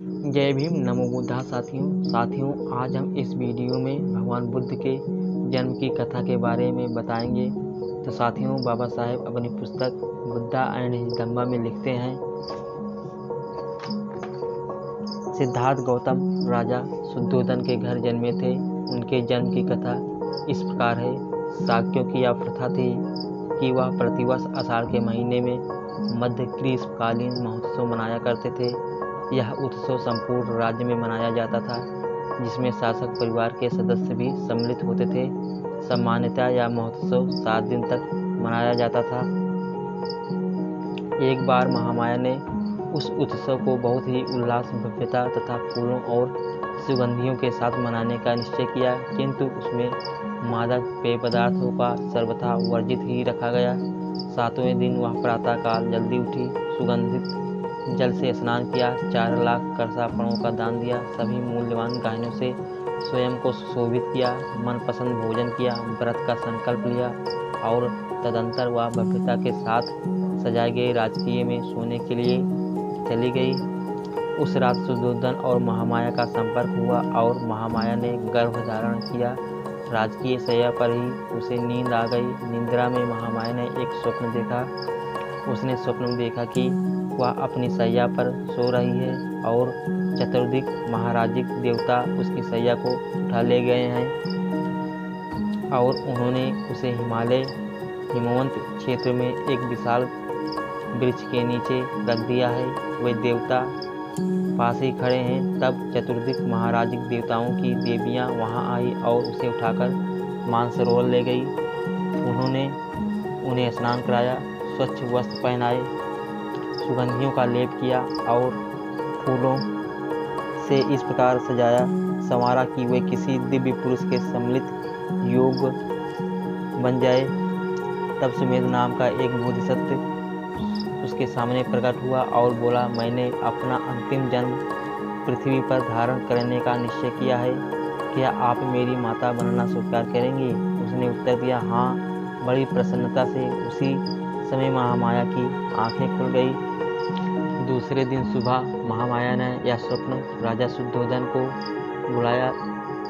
जय भीम, नमो बुद्धा। साथियों आज हम इस वीडियो में भगवान बुद्ध के जन्म की कथा के बारे में बताएंगे। तो साथियों, बाबा साहेब अपनी पुस्तक बुद्धा एंड हिज धम्मा में लिखते हैं, सिद्धार्थ गौतम राजा शुद्धोधन के घर जन्मे थे। उनके जन्म की कथा इस प्रकार है। शाक्यों की यह प्रथा थी कि वह प्रतिवर्ष आषाढ़ के महीने में मध्य ग्रीष्मकालीन महोत्सव मनाया करते थे। यह उत्सव संपूर्ण राज्य में मनाया जाता था, जिसमें शासक परिवार के सदस्य भी सम्मिलित होते थे। सामान्यतः यह महोत्सव 7 दिन तक मनाया जाता था। एक बार महामाया ने उस उत्सव को बहुत ही उल्लास, भव्यता तथा फूलों और सुगंधियों के साथ मनाने का निश्चय किया, किंतु उसमें मादक पेय पदार्थों का सर्वथा वर्जित ही रखा गया। 7वें दिन वह प्रातःकाल जल्दी उठी, सुगंधित जल से स्नान किया, 4 लाख करसापणों का दान दिया, सभी मूल्यवान गहनों से स्वयं को सुशोभित किया, मनपसंद भोजन किया, व्रत का संकल्प लिया और तदंतर वह भव्यता के साथ सजाए गए राजकीय में सोने के लिए चली गई। उस रात शुद्धोधन और महामाया का संपर्क हुआ और महामाया ने गर्भ धारण किया। राजकीय शैया पर ही उसे नींद आ गई। निद्रा में महामाया ने एक स्वप्न देखा। उसने स्वप्न में देखा कि वह अपनी शैया पर सो रही है और चतुर्दिक महाराजिक देवता उसकी शैया को उठा ले गए हैं और उन्होंने उसे हिमवंत क्षेत्र में एक विशाल वृक्ष के नीचे रख दिया है। वे देवता पास ही खड़े हैं। तब चतुर्दिक महाराजिक देवताओं की देवियां वहां आई और उसे उठाकर मानसरोवर ले गई। उन्होंने उन्हें स्नान कराया, स्वच्छ वस्त्र पहनाए, सुगंधियों का लेप किया और फूलों से इस प्रकार सजाया संवारा कि वे किसी दिव्य पुरुष के सम्मिलित योग बन जाए। तब सुमेध नाम का एक बोधिसत्व उसके सामने प्रकट हुआ और बोला, मैंने अपना अंतिम जन्म पृथ्वी पर धारण करने का निश्चय किया है। क्या आप मेरी माता बनना स्वीकार करेंगी? उसने उत्तर दिया, हाँ। बड़ी प्रसन्नता से उसी समय महामाया की आंखें खुल गई। दूसरे दिन सुबह महामाया ने यह स्वप्न राजा शुद्धोधन को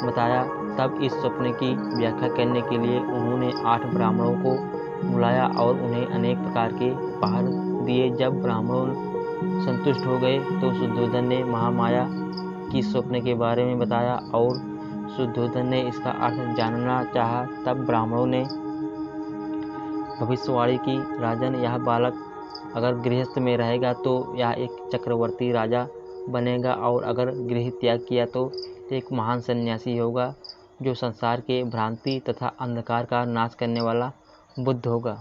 बताया। तब इस स्वप्न की व्याख्या करने के लिए उन्होंने 8 ब्राह्मणों को बुलाया और उन्हें अनेक प्रकार के उपहार दिए। जब ब्राह्मण संतुष्ट हो गए तो शुद्धोधन ने महामाया की स्वप्न के बारे में बताया और शुद्धोधन ने इसका अर्थ जानना चाहा। तब ब्राह्मणों ने भविष्यवाणी की, राजन, यह बालक अगर गृहस्थ में रहेगा तो यह एक चक्रवर्ती राजा बनेगा और अगर गृह त्याग किया तो एक महान सन्यासी होगा, जो संसार के भ्रांति तथा अंधकार का नाश करने वाला बुद्ध होगा।